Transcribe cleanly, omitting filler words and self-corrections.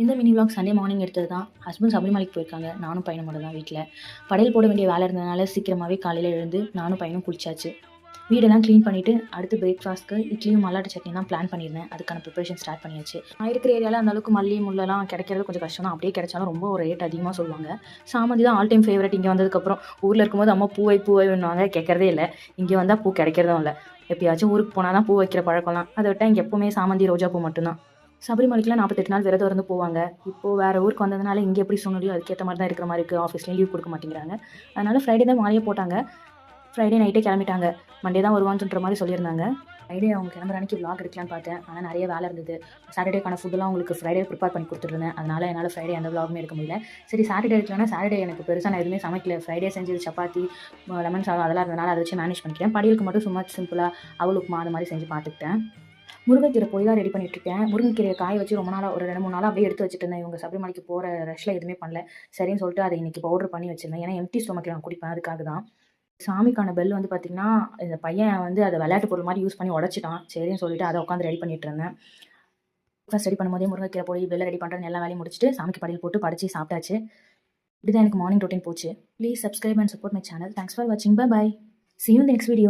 இந்த mini vlog Sunday morning எடுத்தது தான். ஹஸ்பண்ட் சபரிமலைக்கு போயிருக்காங்க. நானும் பையனும் மட்டும் தான் வீட்டில். படையல் போட வேண்டிய வேலை இருந்ததுனால சீக்கிரமாகவே காலையில் எழுந்து நானும் பையனும் குளிச்சாச்சு. வீடெல்லாம் க்ளீன் பண்ணிவிட்டு அடுத்து பிரேக்ஃபாஸ்ட்க்கு இட்லியும் மல்லாட்டு சட்னி தான் பிளான் பண்ணியிருந்தேன். அதுக்கான ப்ரிப்பரேஷன் ஸ்டார்ட் பண்ணியாச்சு. நான் இருக்கிற ஏரியாவில் அந்த அளவுக்கு மல்லி முள்ளெல்லாம் கிடைக்கிறது கொஞ்சம் கஷ்டம் தான். அப்படியே கிடைச்சாலும் ரொம்ப ஒரு ரேட் அதிகமாக சொல்லுவாங்க. சாமந்தி தான் ஆல் டைம் ஃபேவரட். இங்கே வந்ததுக்கப்புறம் ஊரில் இருக்கும்போது அம்மா பூவைன்னுவாங்க, கேட்கறதே இல்லை. இங்கே வந்தால் பூ கிடைக்கிறதும் இல்லை. எப்பயாச்சும் ஊருக்கு போனால் தான் பூ வைக்கிற பழக்கம்லாம். அதை விட்டால் இங்கே எப்போவுமே சாமந்தி ரோஜா பூ மட்டும்தான். சபரிமலைக்குலாம் 48 நாள் விரதம் இருந்து போவாங்க. இப்போது வேறு ஊருக்கு வந்ததுனால இங்கே எப்படி சூழ்நிலையோ அதுக்கேற்ற மாதிரி தான் இருக்கிற மாதிரி இருக்குது. ஆஃபீஸ்லேயும் லீவ் கொடுக்க மாட்டேங்கிறாங்க. அதனால் ஃப்ரைடே தான் மாலையே போட்டாங்க. ஃப்ரைடே நைட்டே கிளம்பிட்டாங்க. மண்டே தான் வருவான்ன்ற மாதிரி சொல்லியிருந்தாங்க. ஃப்ரைடே அவங்க கிளம்புற அன்றைக்கி விளாக் எடுக்கலான்னு பார்த்தேன். ஆனால் நிறைய வேலை இருந்தது. சாட்டர்டேக்கான ஃபுட்டெல்லாம் உங்களுக்கு ஃப்ரைடே ப்ரிப்பேர் பண்ணி கொடுத்துருந்தேன். அதனால் என்னால் ஃப்ரைடே எந்த விளாகுமே எடுக்க முடியல. சரி சாட்டர்டே எடுக்கலாம்னா சாட்டர்டே எனக்கு பெருசாக நான் எதுவுமே சமைக்கல. ஃப்ரைடே செஞ்சது சப்பாத்தி, லெமன் சாதம் அதெல்லாம் இருந்ததுனால அதை வச்சு மேனேஜ் பண்ணிக்கிறேன். படியலுக்கு மட்டும் சும்மா சிம்பிளாக அவல் உப்புமா அது மாதிரி செஞ்சு பார்த்துக்கிட்டேன். முருங்கைக்கீரை பொடி தான் ரெடி பண்ணிட்டுருக்கேன். முருங்கைக்கீரையை காய வச்சு ரொம்ப நாளாக ஒரு 2-3 நாளாக அப்படியே எடுத்து வச்சுட்டு இருந்தேன். இவங்க சபரிமலைக்கு போகிற ரஷ்ல எதுவுமே பண்ணல. சரின்னு சொல்லிட்டு அதை இன்றைக்கி பவுடர் பண்ணி வச்சுருந்தேன். ஏன்னா எம்டி ஸ்டொமக்கில் நான் குடிப்பேன். அதுக்காக தான். சாமிக்கான பெல் வந்து பார்த்திங்கன்னா, இந்த பையன் வந்து அதை விளையாட்டு பொருள் மாதிரி யூஸ் பண்ணி உடச்சிட்டான். சரின்னு சொல்லிட்டு அதை உட்காந்து ரெடி பண்ணிட்டு இருந்தேன். ஃபர்ஸ்ட் ரெடி பண்ணும்போதே முருங்கைக்கீரை பொடி பெல் ரெடி பண்ணுறேன்னு எல்லா வேலையும் முடிச்சுட்டு சாமிக்கு படையல் போட்டு படித்து சாப்பிட்டாச்சு. இப்படி தான் எனக்கு மார்னிங் ரொட்டீன் போச்சு. Please subscribe and support my channel. Thanks for வாட்சிங். By. See you in the next video.